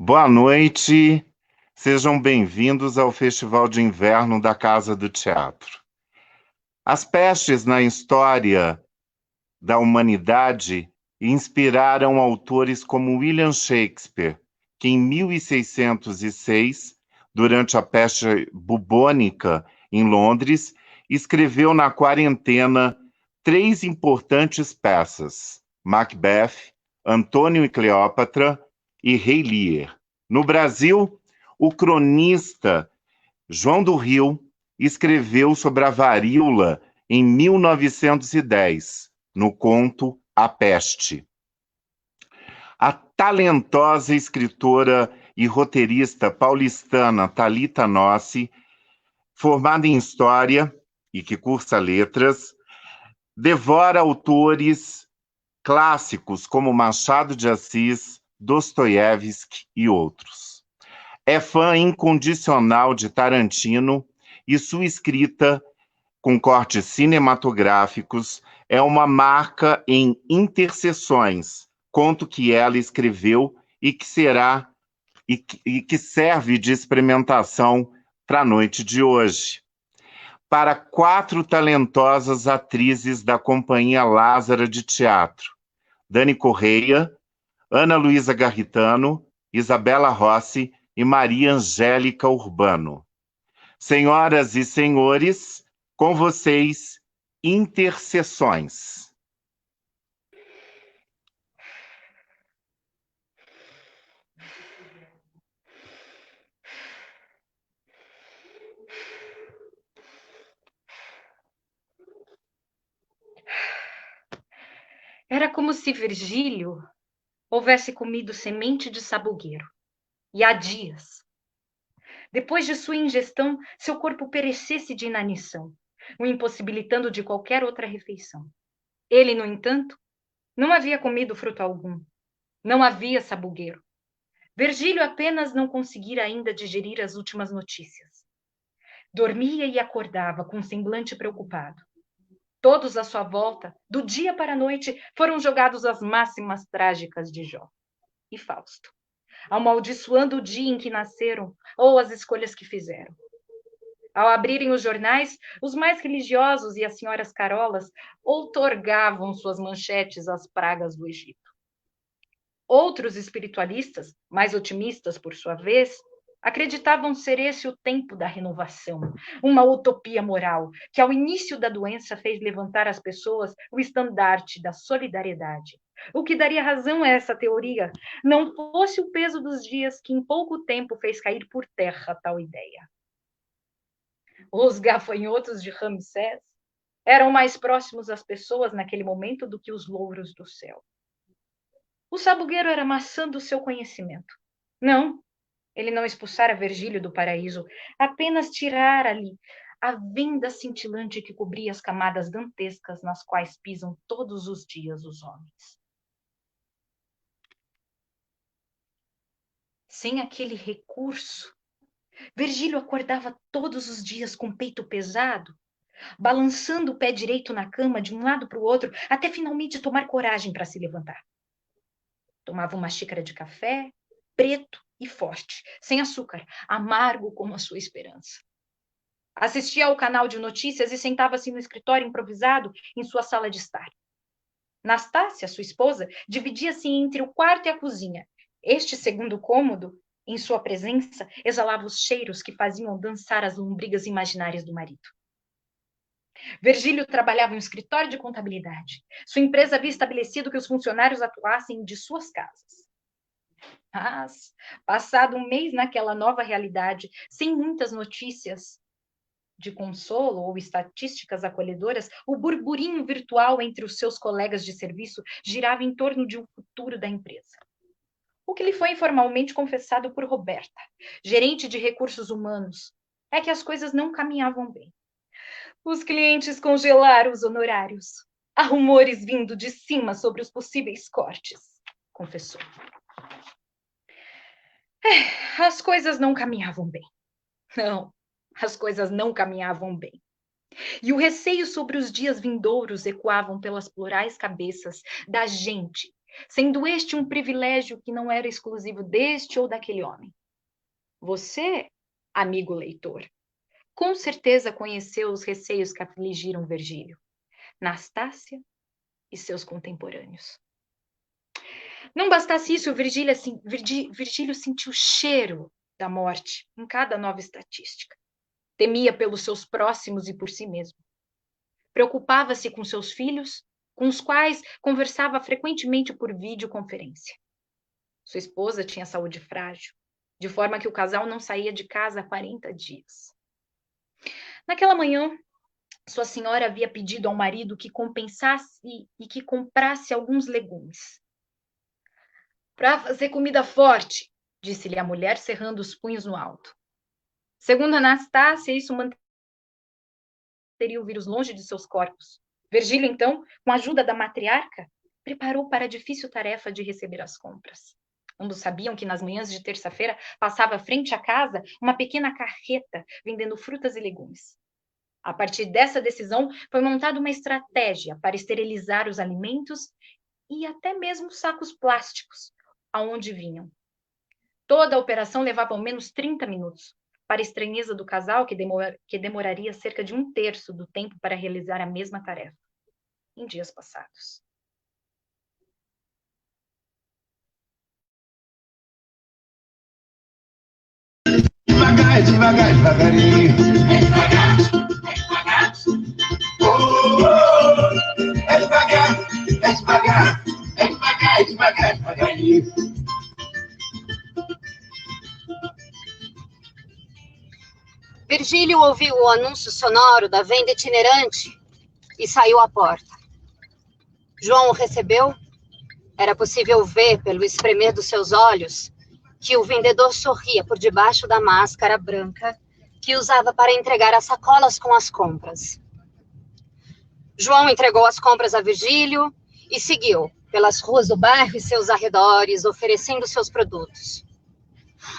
Boa noite, sejam bem-vindos ao Festival de Inverno da Casa do Teatro. As pestes na história da humanidade inspiraram autores como William Shakespeare, que em 1606, durante a peste bubônica em Londres, escreveu na quarentena três importantes peças: Macbeth, Antônio e Cleópatra e Rei Lear. No Brasil, o cronista João do Rio escreveu sobre a varíola em 1910, no conto A Peste. A talentosa escritora e roteirista paulistana Thalita Nossi, formada em História e que cursa Letras, devora autores clássicos como Machado de Assis, Dostoiévski e outros. É fã incondicional de Tarantino e sua escrita, com cortes cinematográficos, é uma marca em Interseções, conto que ela escreveu e que será e que serve de experimentação para a noite de hoje. Para quatro talentosas atrizes da Companhia Lázara de Teatro: Dani Correia, Ana Luísa Garritano, Isabela Rossi e Maria Angélica Urbano. Senhoras e senhores, com vocês, Interseções. Era como se Virgílio houvesse comido semente de sabugueiro. E há dias. Depois de sua ingestão, seu corpo perecesse de inanição, o impossibilitando de qualquer outra refeição. Ele, no entanto, não havia comido fruto algum. Não havia sabugueiro. Virgílio apenas não conseguira ainda digerir as últimas notícias. Dormia e acordava com um semblante preocupado. Todos à sua volta, do dia para a noite, foram jogados às máximas trágicas de Jó e Fausto, amaldiçoando o dia em que nasceram ou as escolhas que fizeram. Ao abrirem os jornais, os mais religiosos e as senhoras carolas outorgavam suas manchetes às pragas do Egito. Outros espiritualistas, mais otimistas por sua vez, acreditavam ser esse o tempo da renovação, uma utopia moral que, ao início da doença, fez levantar às pessoas o estandarte da solidariedade. O que daria razão a essa teoria não fosse o peso dos dias que, em pouco tempo, fez cair por terra tal ideia. Os gafanhotos de Ramsés eram mais próximos às pessoas naquele momento do que os louros do céu. O sabugueiro era a maçã do seu conhecimento. Não, ele não expulsara Virgílio do paraíso, apenas tirara ali a venda cintilante que cobria as camadas dantescas nas quais pisam todos os dias os homens. Sem aquele recurso, Virgílio acordava todos os dias com o peito pesado, balançando o pé direito na cama de um lado para o outro, até finalmente tomar coragem para se levantar. Tomava uma xícara de café, preto e forte, sem açúcar, amargo como a sua esperança. Assistia ao canal de notícias e sentava-se no escritório improvisado em sua sala de estar. Nastácia, sua esposa, dividia-se entre o quarto e a cozinha. Este segundo cômodo, em sua presença, exalava os cheiros que faziam dançar as lombrigas imaginárias do marido. Virgílio trabalhava em um escritório de contabilidade. Sua empresa havia estabelecido que os funcionários atuassem de suas casas. Mas, passado um mês naquela nova realidade, sem muitas notícias de consolo ou estatísticas acolhedoras, o burburinho virtual entre os seus colegas de serviço girava em torno de um futuro da empresa. O que lhe foi informalmente confessado por Roberta, gerente de recursos humanos, é que as coisas não caminhavam bem. Os clientes congelaram os honorários. Há rumores vindo de cima sobre os possíveis cortes, confessou. As coisas não caminhavam bem. Não, as coisas não caminhavam bem. E o receio sobre os dias vindouros ecoavam pelas plurais cabeças da gente sendo este um privilégio que não era exclusivo deste ou daquele homem. Você, amigo leitor, com certeza conheceu os receios que afligiram Virgílio, Nastácia e seus contemporâneos. Não bastasse isso, Virgílio sentiu o cheiro da morte em cada nova estatística. Temia pelos seus próximos e por si mesmo. Preocupava-se com seus filhos, com os quais conversava frequentemente por videoconferência. Sua esposa tinha saúde frágil, de forma que o casal não saía de casa há 40 dias. Naquela manhã, sua senhora havia pedido ao marido que compensasse e que comprasse alguns legumes. Para fazer comida forte, disse-lhe a mulher, cerrando os punhos no alto. Segundo Anastácia, isso manteria o vírus longe de seus corpos. Virgílio, então, com a ajuda da matriarca, preparou para a difícil tarefa de receber as compras. Ambos sabiam que nas manhãs de terça-feira passava frente à casa uma pequena carreta vendendo frutas e legumes. A partir dessa decisão, foi montada uma estratégia para esterilizar os alimentos e até mesmo sacos plásticos aonde vinham. Toda a operação levava ao menos 30 minutos, para a estranheza do casal, que demoraria cerca de 1/3 do tempo para realizar a mesma tarefa, em dias passados. Devagar, devagar, devagarinho. É devagar, é devagar. Oh, oh, é devagar, é devagar. É devagar, devagar, devagarinho. Virgílio ouviu o anúncio sonoro da venda itinerante e saiu à porta. João o recebeu. Era possível ver, pelo espremer dos seus olhos, que o vendedor sorria por debaixo da máscara branca que usava para entregar as sacolas com as compras. João entregou as compras a Virgílio e seguiu pelas ruas do bairro e seus arredores, oferecendo seus produtos.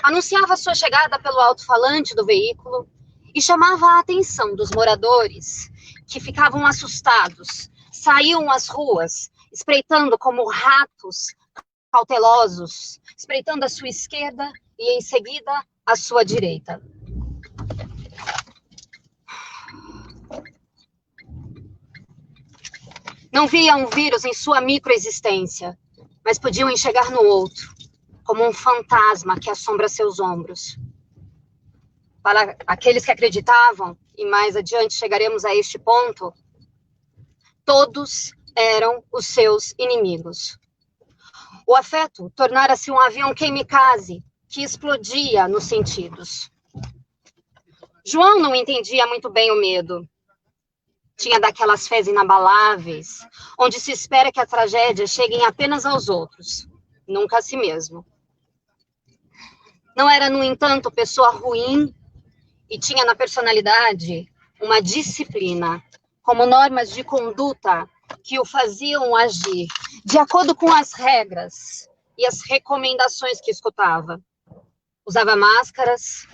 Anunciava sua chegada pelo alto-falante do veículo e chamava a atenção dos moradores, que ficavam assustados, saíam às ruas, espreitando como ratos cautelosos, espreitando à sua esquerda e, em seguida, à sua direita. Não viam um vírus em sua microexistência, mas podiam enxergar no outro, como um fantasma que assombra seus ombros. Para aqueles que acreditavam, e mais adiante chegaremos a este ponto, todos eram os seus inimigos. O afeto tornara-se um avião kamikaze que explodia nos sentidos. João não entendia muito bem o medo. Tinha daquelas fés inabaláveis, onde se espera que a tragédia chegue apenas aos outros, nunca a si mesmo. Não era, no entanto, pessoa ruim e tinha na personalidade uma disciplina, como normas de conduta que o faziam agir de acordo com as regras e as recomendações que escutava. Usava máscaras,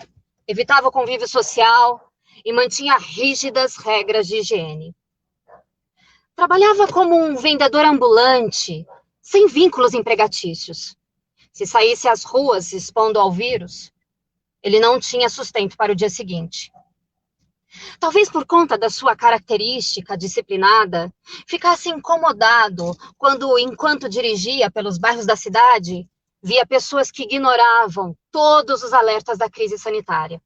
evitava o convívio social e mantinha rígidas regras de higiene. Trabalhava como um vendedor ambulante, sem vínculos empregatícios. Se saísse às ruas expondo ao vírus, ele não tinha sustento para o dia seguinte. Talvez por conta da sua característica disciplinada, ficasse incomodado quando, enquanto dirigia pelos bairros da cidade, via pessoas que ignoravam todos os alertas da crise sanitária.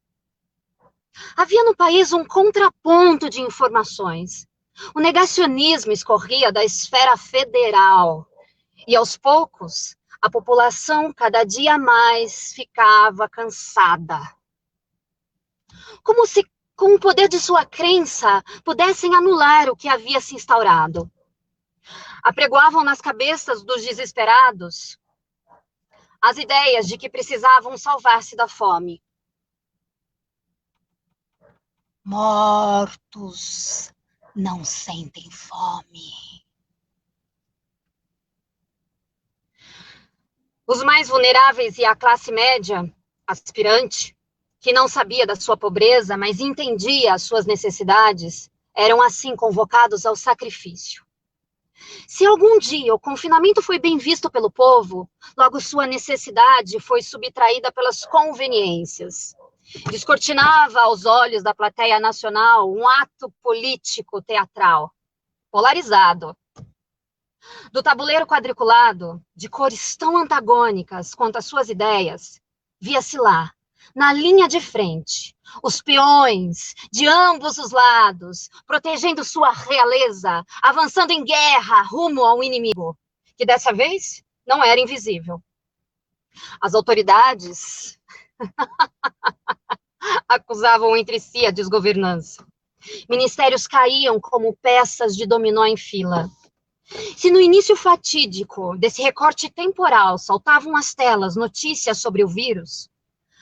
Havia no país um contraponto de informações. O negacionismo escorria da esfera federal e, aos poucos, a população cada dia mais ficava cansada. Como se, com o poder de sua crença, pudessem anular o que havia se instaurado. Apregoavam nas cabeças dos desesperados as ideias de que precisavam salvar-se da fome. Mortos não sentem fome. Os mais vulneráveis e a classe média, aspirante, que não sabia da sua pobreza, mas entendia as suas necessidades, eram assim convocados ao sacrifício. Se algum dia o confinamento foi bem visto pelo povo, logo sua necessidade foi subtraída pelas conveniências. Descortinava aos olhos da plateia nacional um ato político teatral, polarizado. Do tabuleiro quadriculado, de cores tão antagônicas quanto as suas ideias, via-se lá, na linha de frente, os peões de ambos os lados, protegendo sua realeza, avançando em guerra rumo ao inimigo, que dessa vez não era invisível. As autoridades acusavam entre si a desgovernança. Ministérios caíam como peças de dominó em fila. Se no início fatídico desse recorte temporal saltavam às telas notícias sobre o vírus,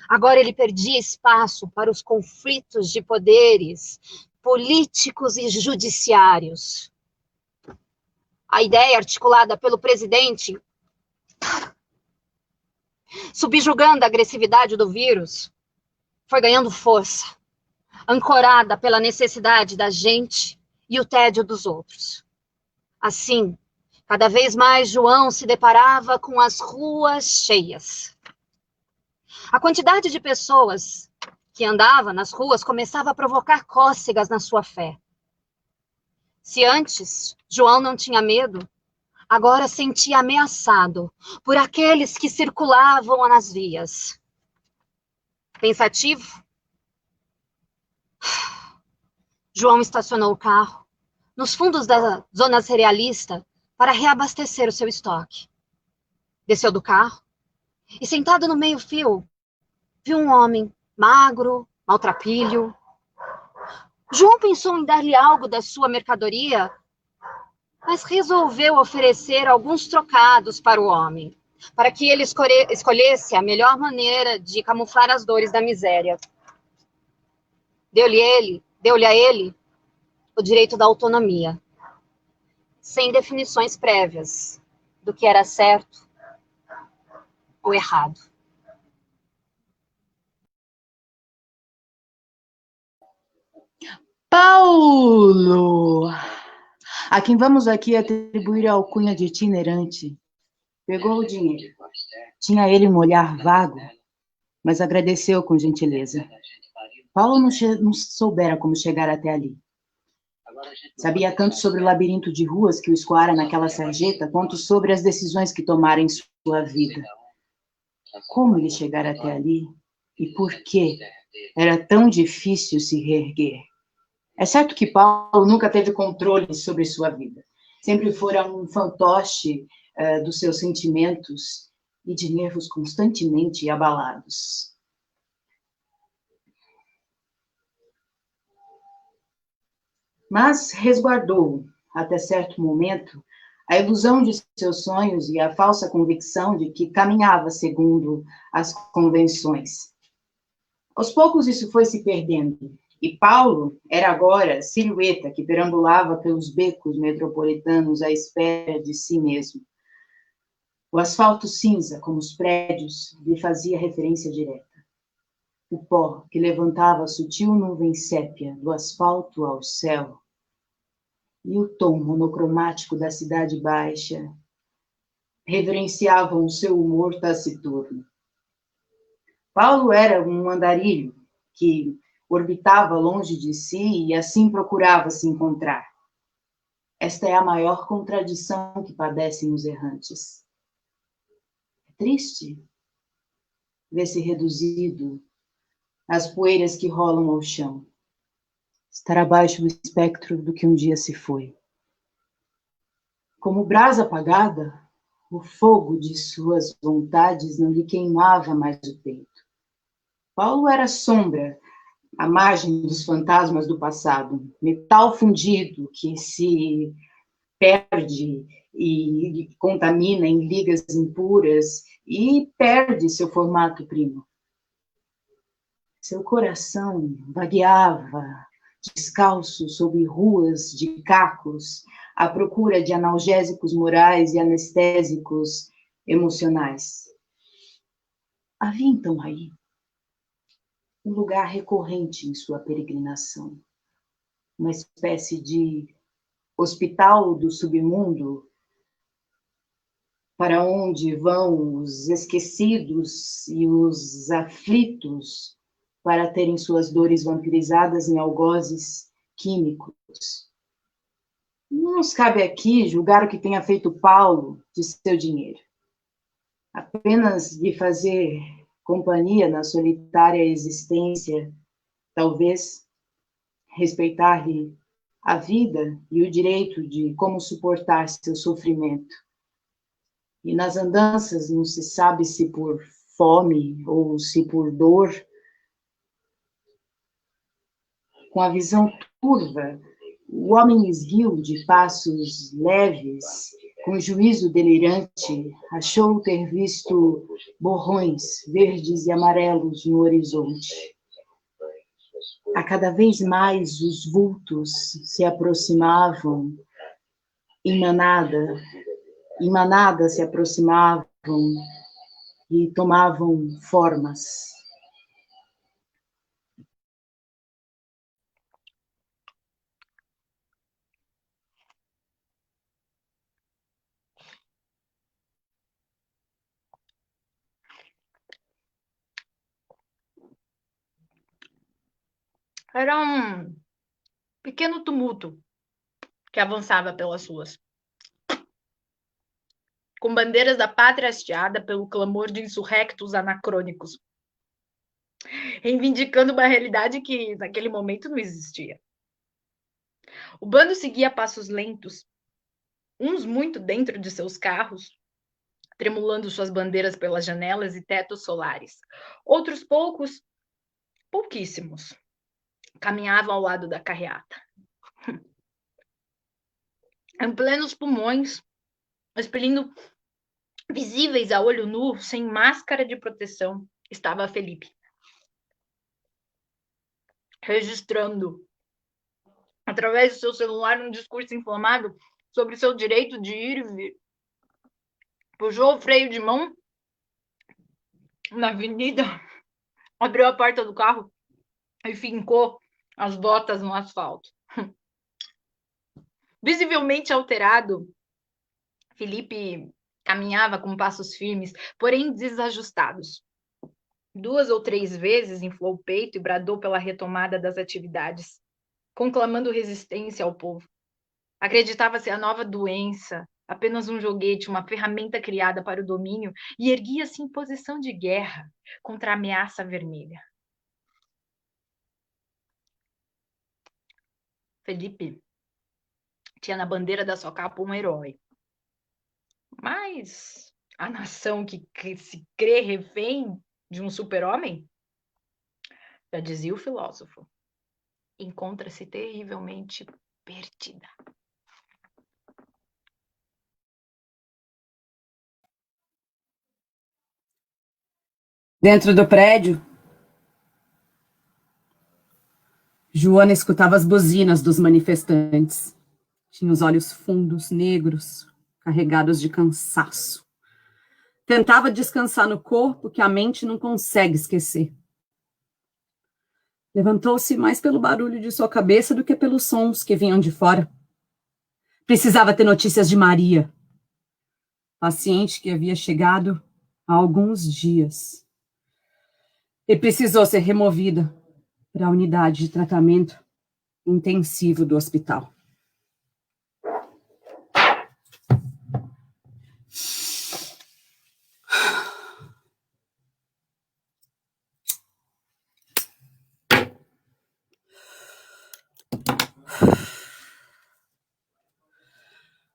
agora ele perdia espaço para os conflitos de poderes políticos e judiciários. A ideia articulada pelo presidente, subjugando a agressividade do vírus, foi ganhando força, ancorada pela necessidade da gente e o tédio dos outros. Assim, cada vez mais João se deparava com as ruas cheias. A quantidade de pessoas que andava nas ruas começava a provocar cócegas na sua fé. Se antes João não tinha medo, agora sentia ameaçado por aqueles que circulavam nas vias. Pensativo, João estacionou o carro nos fundos da zona cerealista para reabastecer o seu estoque. Desceu do carro e, sentado no meio-fio, viu um homem magro, maltrapilho. João pensou em dar-lhe algo da sua mercadoria, mas resolveu oferecer alguns trocados para o homem, para que ele escolhesse a melhor maneira de camuflar as dores da miséria. Deu-lhe a ele o direito da autonomia, sem definições prévias do que era certo ou errado. Paulo, a quem vamos aqui atribuir a alcunha de itinerante, pegou o dinheiro. Tinha ele um olhar vago, mas agradeceu com gentileza. Paulo não soubera como chegar até ali. Sabia tanto sobre o labirinto de ruas que o escoara naquela sarjeta, quanto sobre as decisões que tomara em sua vida. Como ele chegar até ali e por que era tão difícil se reerguer? É certo que Paulo nunca teve controle sobre sua vida. Sempre fora um fantoche dos seus sentimentos e de nervos constantemente abalados. Mas resguardou, até certo momento, a ilusão de seus sonhos e a falsa convicção de que caminhava segundo as convenções. Aos poucos isso foi se perdendo, e Paulo era agora silhueta que perambulava pelos becos metropolitanos à espera de si mesmo. O asfalto cinza, como os prédios, lhe fazia referência direta. O pó que levantava a sutil nuvem sépia do asfalto ao céu, e o tom monocromático da cidade baixa reverenciavam o seu humor taciturno. Paulo era um andarilho que orbitava longe de si e assim procurava se encontrar. Esta é a maior contradição que padecem os errantes. É triste ver-se reduzido às poeiras que rolam ao chão, estar abaixo do espectro do que um dia se foi. Como brasa apagada, o fogo de suas vontades não lhe queimava mais o peito. Paulo era sombra, à margem dos fantasmas do passado, metal fundido que se perde e contamina em ligas impuras e perde seu formato primo. Seu coração vagueava, descalço sobre ruas de cacos, à procura de analgésicos morais e anestésicos emocionais. Havia então aí um lugar recorrente em sua peregrinação, uma espécie de hospital do submundo, para onde vão os esquecidos e os aflitos para terem suas dores vampirizadas em algozes químicos. Não nos cabe aqui julgar o que tenha feito Paulo de seu dinheiro. Apenas lhe fazer companhia na solitária existência, talvez respeitar-lhe a vida e o direito de como suportar seu sofrimento. E nas andanças não se sabe se por fome ou se por dor, com a visão turva, o homem esguio de passos leves, com juízo delirante, achou ter visto borrões verdes e amarelos no horizonte. A cada vez mais os vultos se aproximavam em manada se aproximavam e tomavam formas. Era um pequeno tumulto que avançava pelas ruas, com bandeiras da pátria hasteada pelo clamor de insurrectos anacrônicos, reivindicando uma realidade que naquele momento não existia. O bando seguia a passos lentos, uns muito dentro de seus carros, tremulando suas bandeiras pelas janelas e tetos solares. Outros pouquíssimos, caminhavam ao lado da carreata. Em plenos pulmões, expelindo visíveis a olho nu, sem máscara de proteção, estava Felipe, registrando, através do seu celular, um discurso inflamado sobre seu direito de ir e vir. Puxou o freio de mão na avenida, abriu a porta do carro e fincou as botas no asfalto. Visivelmente alterado, Felipe caminhava com passos firmes, porém desajustados. 2 ou 3 vezes inflou o peito e bradou pela retomada das atividades, conclamando resistência ao povo. Acreditava ser a nova doença, apenas um joguete, uma ferramenta criada para o domínio, e erguia-se em posição de guerra contra a ameaça vermelha. Felipe tinha na bandeira da sua capa um herói. Mas a nação que se crê refém de um super-homem, já dizia o filósofo, encontra-se terrivelmente perdida. Dentro do prédio, Joana escutava as buzinas dos manifestantes. Tinha os olhos fundos, negros, carregados de cansaço. Tentava descansar no corpo que a mente não consegue esquecer. Levantou-se mais pelo barulho de sua cabeça do que pelos sons que vinham de fora. Precisava ter notícias de Maria, paciente que havia chegado há alguns dias. E precisou ser removida para a unidade de tratamento intensivo do hospital.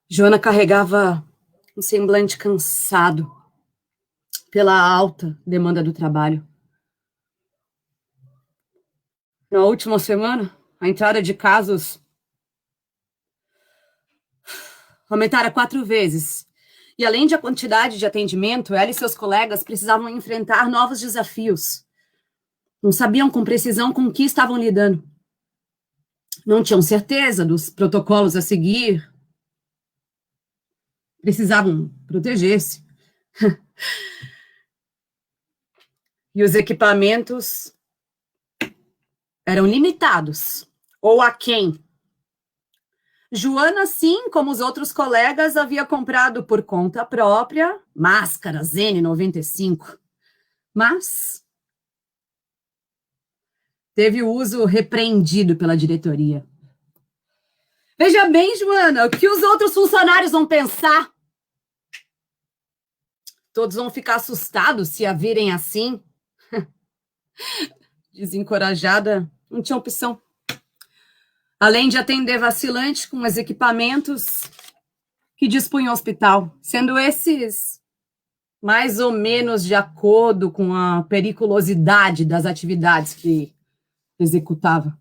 Joana carregava um semblante cansado pela alta demanda do trabalho. Na última semana, a entrada de casos aumentara 4 vezes. E além da quantidade de atendimento, ela e seus colegas precisavam enfrentar novos desafios. Não sabiam com precisão com o que estavam lidando. Não tinham certeza dos protocolos a seguir. Precisavam proteger-se. E os equipamentos eram limitados, ou aquém. Joana, assim como os outros colegas, havia comprado por conta própria máscaras N95, mas teve o uso repreendido pela diretoria. Veja bem, Joana, o que os outros funcionários vão pensar? Todos vão ficar assustados se a virem assim. Desencorajada, não tinha opção. Além de atender vacilante com os equipamentos que dispunha o hospital, sendo esses mais ou menos de acordo com a periculosidade das atividades que executava.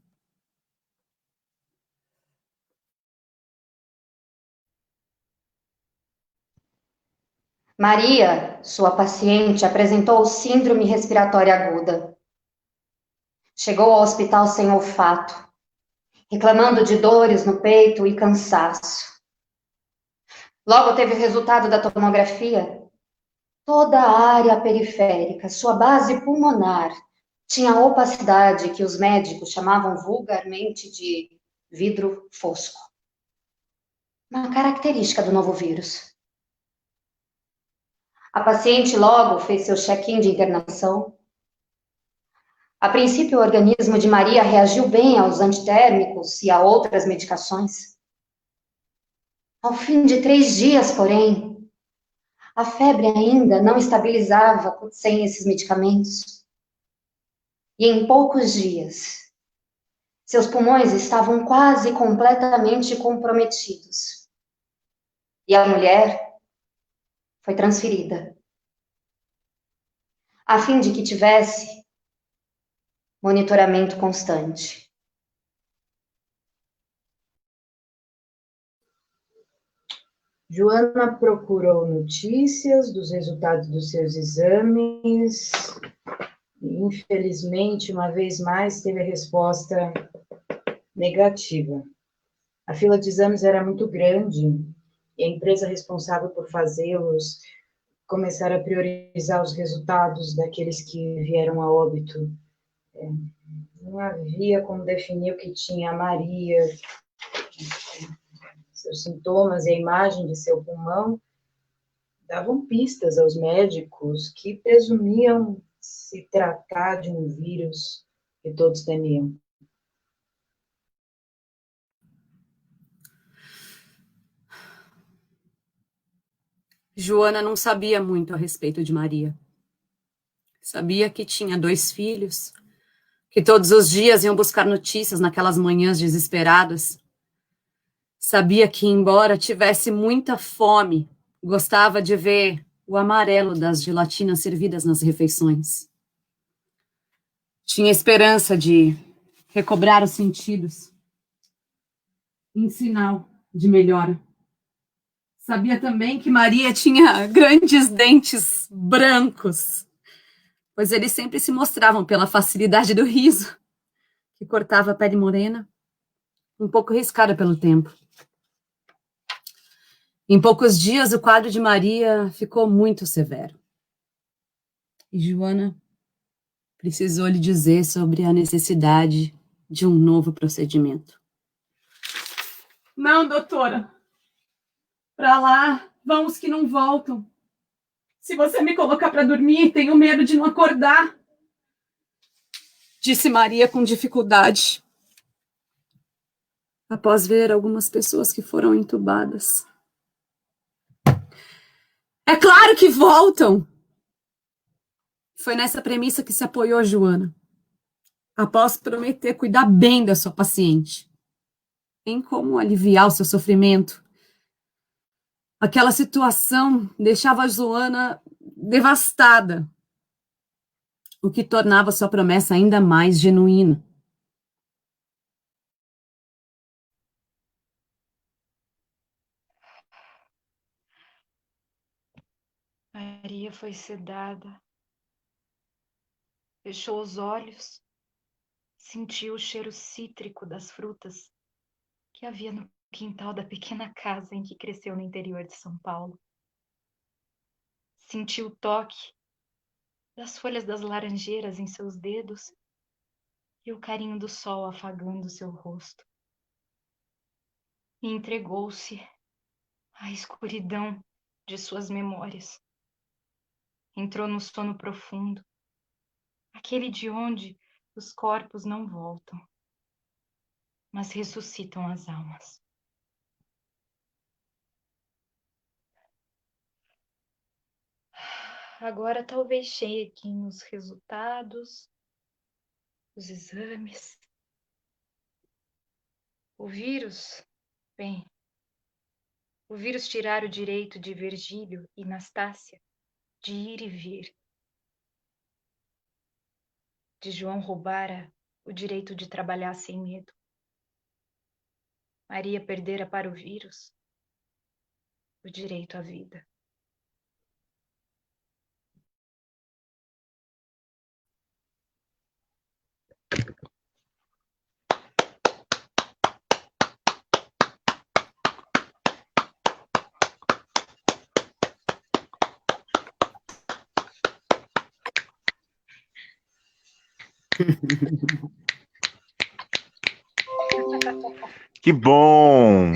Maria, sua paciente, apresentou síndrome respiratória aguda. Chegou ao hospital sem olfato, reclamando de dores no peito e cansaço. Logo teve o resultado da tomografia. Toda a área periférica, sua base pulmonar, tinha opacidade que os médicos chamavam vulgarmente de vidro fosco. Uma característica do novo vírus. A paciente logo fez seu check-in de internação. A princípio, o organismo de Maria reagiu bem aos antitérmicos e a outras medicações. Ao fim de 3 dias, porém, a febre ainda não estabilizava sem esses medicamentos. E em poucos dias, seus pulmões estavam quase completamente comprometidos. E a mulher foi transferida, a fim de que tivesse monitoramento constante. Joana procurou notícias dos resultados dos seus exames e, infelizmente, uma vez mais, teve a resposta negativa. A fila de exames era muito grande e a empresa responsável por fazê-los começaram a priorizar os resultados daqueles que vieram a óbito. Não havia como definir o que tinha a Maria. Seus sintomas e a imagem de seu pulmão davam pistas aos médicos que presumiam se tratar de um vírus que todos temiam. Joana não sabia muito a respeito de Maria. Sabia que tinha 2 filhos, que todos os dias iam buscar notícias naquelas manhãs desesperadas. Sabia que, embora tivesse muita fome, gostava de ver o amarelo das gelatinas servidas nas refeições. Tinha esperança de recobrar os sentidos, em sinal de melhora. Sabia também que Maria tinha grandes dentes brancos, pois eles sempre se mostravam pela facilidade do riso, que cortava a pele morena, um pouco riscada pelo tempo. Em poucos dias, o quadro de Maria ficou muito severo. E Joana precisou lhe dizer sobre a necessidade de um novo procedimento. Não, doutora. Para lá, vamos que não voltam. Se você me colocar para dormir, tenho medo de não acordar, disse Maria com dificuldade, após ver algumas pessoas que foram entubadas. É claro que voltam! Foi nessa premissa que se apoiou Joana, após prometer cuidar bem da sua paciente, em como aliviar o seu sofrimento. Aquela situação deixava a Joana devastada, o que tornava sua promessa ainda mais genuína. Maria foi sedada. Fechou os olhos, sentiu o cheiro cítrico das frutas que havia no quintal da pequena casa em que cresceu no interior de São Paulo. Sentiu o toque das folhas das laranjeiras em seus dedos e o carinho do sol afagando seu rosto. e entregou-se à escuridão de suas memórias. Entrou no sono profundo, aquele de onde os corpos não voltam, mas ressuscitam as almas. Agora talvez cheguem os resultados, os exames. O vírus, bem, o vírus tirar o direito de Virgílio e Nastácia de ir e vir. De João roubara o direito de trabalhar sem medo. Maria perdera para o vírus o direito à vida. Que bom!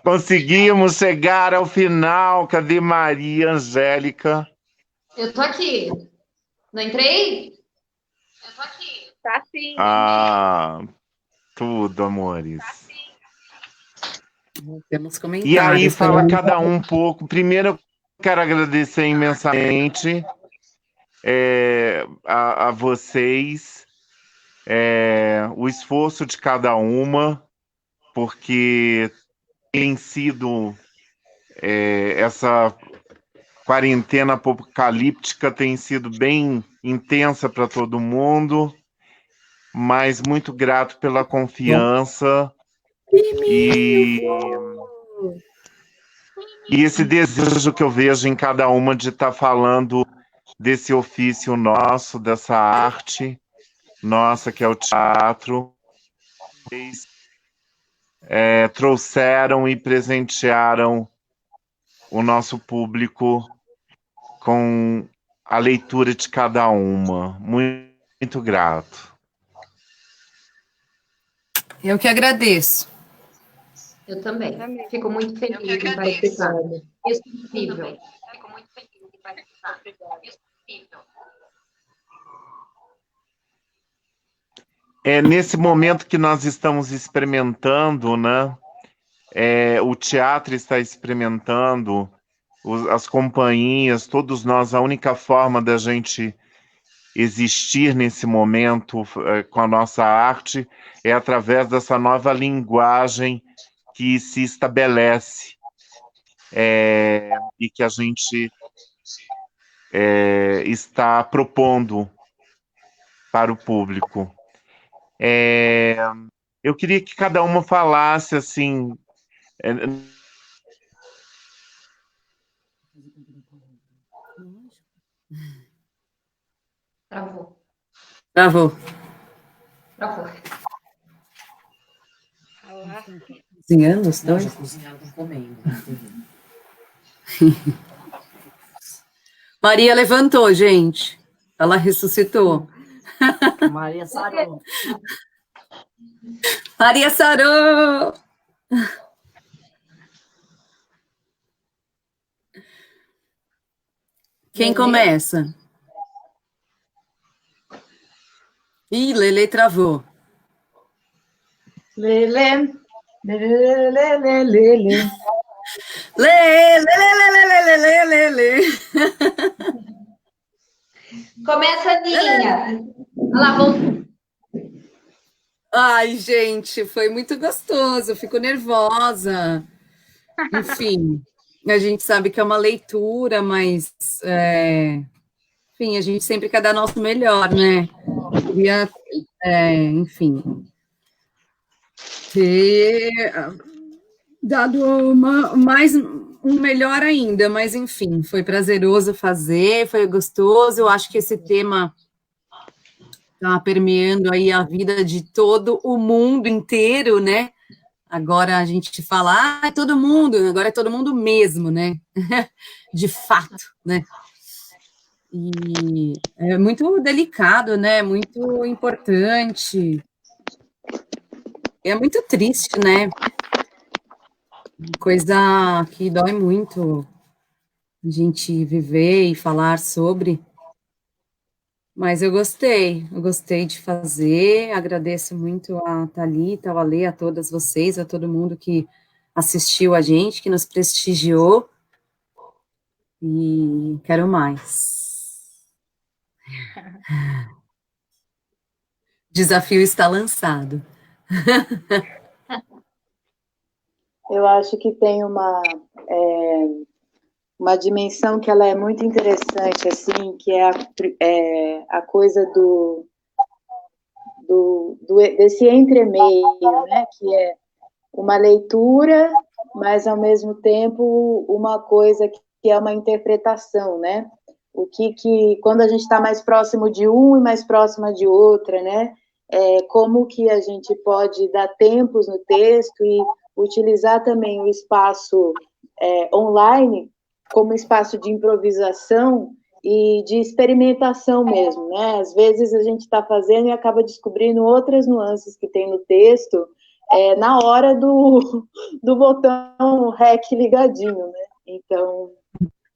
Conseguimos chegar ao final. Cadê Maria Angélica? Eu tô aqui. Não entrei? Eu tô aqui. Tá sim. Ah, tudo, amores. Temos comentários. E aí, fala também. cada um pouco. Primeiro, eu quero agradecer imensamente a vocês, o esforço de cada uma, porque tem sido essa quarentena apocalíptica tem sido bem intensa para todo mundo, mas muito grato pela confiança e esse desejo que eu vejo em cada uma de estar falando desse ofício nosso, dessa arte nossa que é o teatro. Vocês trouxeram e presentearam o nosso público com a leitura de cada uma. Muito, muito grato. Eu que agradeço. Eu também. Fico muito feliz em participar. Isso é incrível. Fico muito feliz em participar. Isso é incrível. Nesse momento que nós estamos experimentando, né? O teatro está experimentando, as companhias, todos nós, a única forma da gente existir nesse momento com a nossa arte é através dessa nova linguagem que se estabelece e que a gente está propondo para o público. Eu queria que cada uma falasse assim. Travou. Travou. Travou. Cozinhando os dois? Cozinhando, comendo. Maria levantou, gente. Ela ressuscitou. Maria sarou. Maria sarou! Quem começa? Ih, Lele travou. Lele, lele, lele, lele. Lele. Começa, Ninha. Olha lá, voltou. Ai, gente, foi muito gostoso. Fico nervosa. Enfim, a gente sabe que é uma leitura, mas, enfim, a gente sempre quer dar nosso melhor, né? Eu queria, enfim, ter dado mais um melhor ainda, mas, enfim, foi prazeroso fazer, foi gostoso. Eu acho que esse tema está permeando aí a vida de todo o mundo inteiro, né? Agora a gente fala, é todo mundo, agora é todo mundo mesmo, né? De fato, né? E é muito delicado, né? Muito importante. é muito triste, né? Coisa que dói muito a gente viver e falar sobre. Mas eu gostei de fazer. Agradeço muito a Thalita, ao Alê, a todas vocês, a todo mundo que assistiu a gente, que nos prestigiou. E quero mais. Desafio está lançado. Eu acho que tem uma dimensão que ela é muito interessante, assim, que é a coisa desse entremeio, né, que é uma leitura, mas, ao mesmo tempo, uma coisa que é uma interpretação, né, quando a gente está mais próximo de um e mais próxima de outra, né, como que a gente pode dar tempos no texto e utilizar também o espaço online como espaço de improvisação e de experimentação mesmo, né? Às vezes a gente está fazendo e acaba descobrindo outras nuances que tem no texto na hora do botão REC ligadinho, né? Então,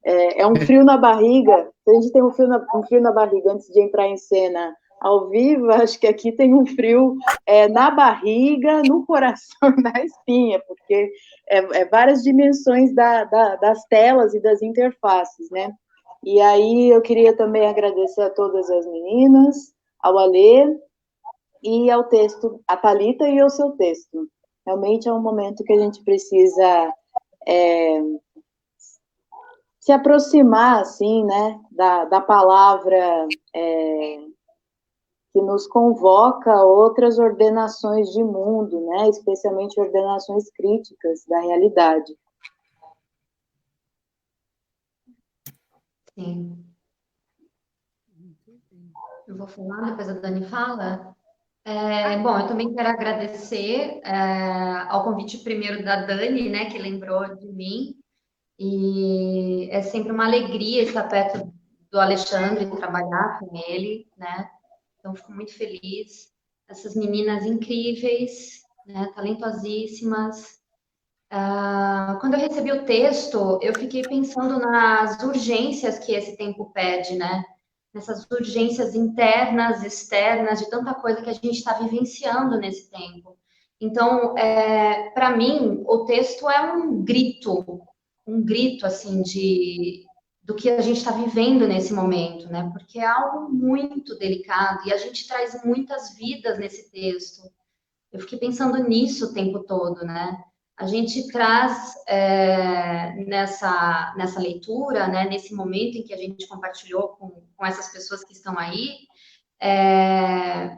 é um frio na barriga. Se a gente tem um frio na barriga antes de entrar em cena ao vivo, acho que aqui tem um frio na barriga, no coração, na espinha, porque várias dimensões das telas e das interfaces, né? E aí eu queria também agradecer a todas as meninas, ao Alê e ao texto, a Thalita e ao seu texto. Realmente é um momento que a gente precisa se aproximar, assim, né, da palavra que nos convoca a outras ordenações de mundo, né, especialmente ordenações críticas da realidade. Sim. Eu vou falar, depois a Dani fala. Bom, eu também quero agradecer ao convite primeiro da Dani, né, que lembrou de mim. E é sempre uma alegria estar perto do Alexandre, trabalhar com ele, né? Então, fico muito feliz. Essas meninas incríveis, né, talentosíssimas. Quando eu recebi o texto, eu fiquei pensando nas urgências que esse tempo pede, né? Nessas urgências internas, externas, de tanta coisa que a gente está vivenciando nesse tempo. Então, para mim, o texto é um grito assim do que a gente está vivendo nesse momento, né? Porque é algo muito delicado e a gente traz muitas vidas nesse texto. Eu fiquei pensando nisso o tempo todo, né? A gente traz nessa leitura, né, nesse momento em que a gente compartilhou com essas pessoas que estão aí,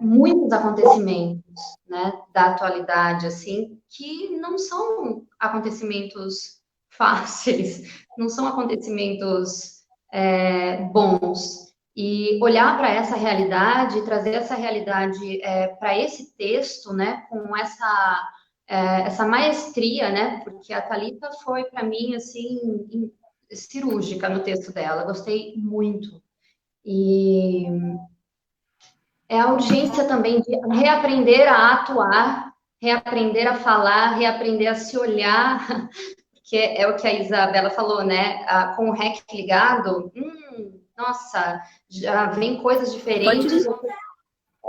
muitos acontecimentos, né, da atualidade, assim, que não são acontecimentos fáceis, não são acontecimentos bons. E olhar para essa realidade, trazer essa realidade para esse texto, né, com essa maestria, né, porque a Thalita foi, para mim, assim, cirúrgica no texto dela, gostei muito. E é a urgência também de reaprender a atuar, reaprender a falar, reaprender a se olhar, que é o que a Isabela falou, né? Com o REC ligado, nossa, já vem coisas diferentes.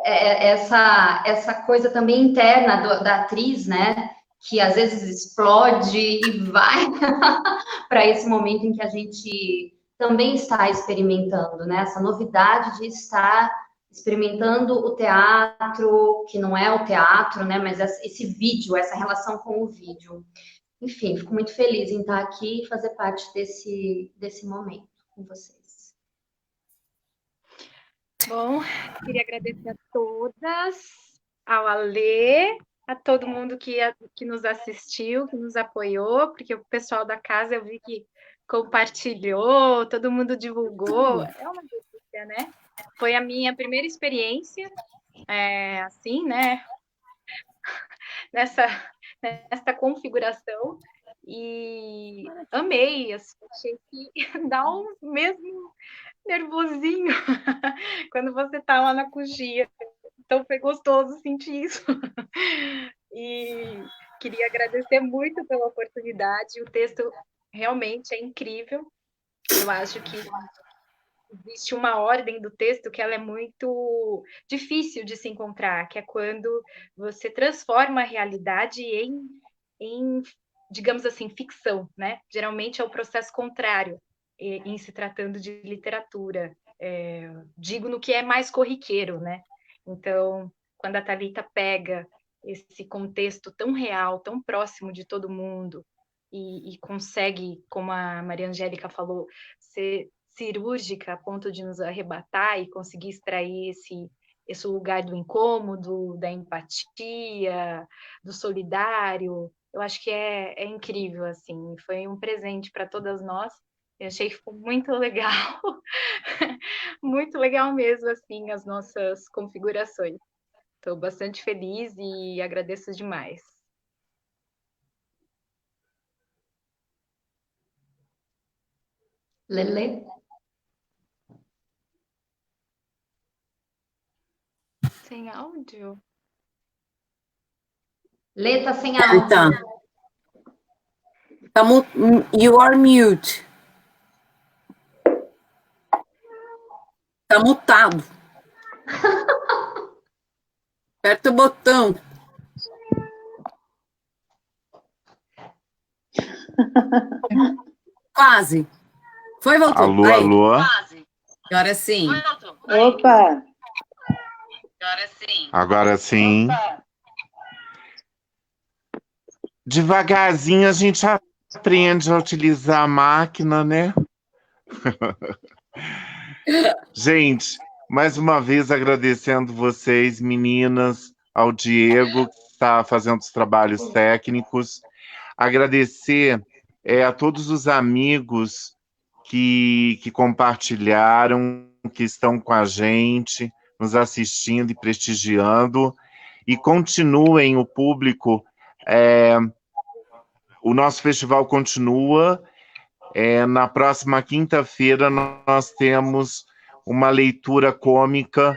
Essa coisa também interna da atriz, né? Que às vezes explode e vai para esse momento em que a gente também está experimentando, né? Essa novidade de estar experimentando o teatro, que não é o teatro, né? Mas esse vídeo, essa relação com o vídeo. Enfim, fico muito feliz em estar aqui e fazer parte desse momento com vocês. Bom, queria agradecer a todas, ao Alê, a todo mundo que nos assistiu, que nos apoiou, porque o pessoal da casa eu vi que compartilhou, todo mundo divulgou. É uma delícia, né? Foi a minha primeira experiência, assim, né? Nessa configuração. E amei, assim, achei que dá um mesmo nervosinho quando você tá lá na cogia. Então foi gostoso sentir isso. E queria agradecer muito pela oportunidade. O texto realmente é incrível. Eu acho que existe uma ordem do texto que ela é muito difícil de se encontrar, que é quando você transforma a realidade em digamos assim, ficção, né? Geralmente é o processo contrário em se tratando de literatura. Digo no que é mais corriqueiro, né? Então, quando a Thalita pega esse contexto tão real, tão próximo de todo mundo, e consegue, como a Maria Angélica falou, ser cirúrgica a ponto de nos arrebatar e conseguir extrair esse lugar do incômodo, da empatia, do solidário, eu acho que é incrível, assim, foi um presente para todas nós. Eu achei que ficou muito legal, muito legal mesmo, assim, as nossas configurações. Estou bastante feliz e agradeço demais. Lelê? Sem áudio? Lê tá sem áudio. Tá. You are mute. Tá mutado. Aperta o botão. Quase. Foi, voltou. Alô, Aí. alô. Quase. Agora sim. Opa! Agora sim. Agora sim. Devagarzinho a gente aprende a utilizar a máquina, né? Gente, mais uma vez agradecendo vocês, meninas, ao Diego, que está fazendo os trabalhos técnicos. Agradecer a todos os amigos que compartilharam, que estão com a gente, nos assistindo e prestigiando. E continuem, o público. O nosso festival continua. Na próxima quinta-feira nós temos uma leitura cômica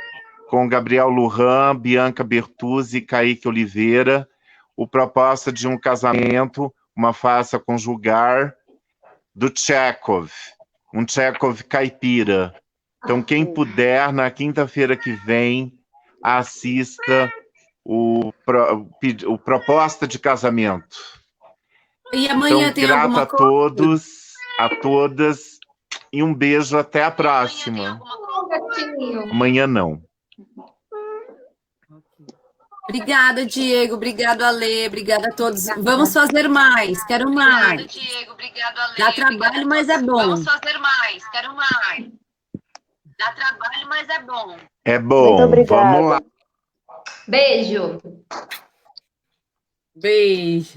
com Gabriel Lujan, Bianca Bertuzzi e Kaique Oliveira, o Proposta de um Casamento, uma farsa conjugar, do Tchekhov, um Tchekhov caipira. Então, quem puder, na quinta-feira que vem, assista o Proposta de Casamento. E amanhã Então, tem grato alguma a todos, a todas, e um beijo até a próxima. Amanhã não. Obrigada, Diego. Obrigado, Ale. Obrigada a todos. Vamos fazer mais. Quero mais. Obrigada, Diego. Obrigado, Ale. Dá trabalho, mas é bom. Vamos fazer mais. Quero mais. Dá trabalho, mas é bom. É bom. Muito obrigada. Vamos lá. Beijo. Beijo.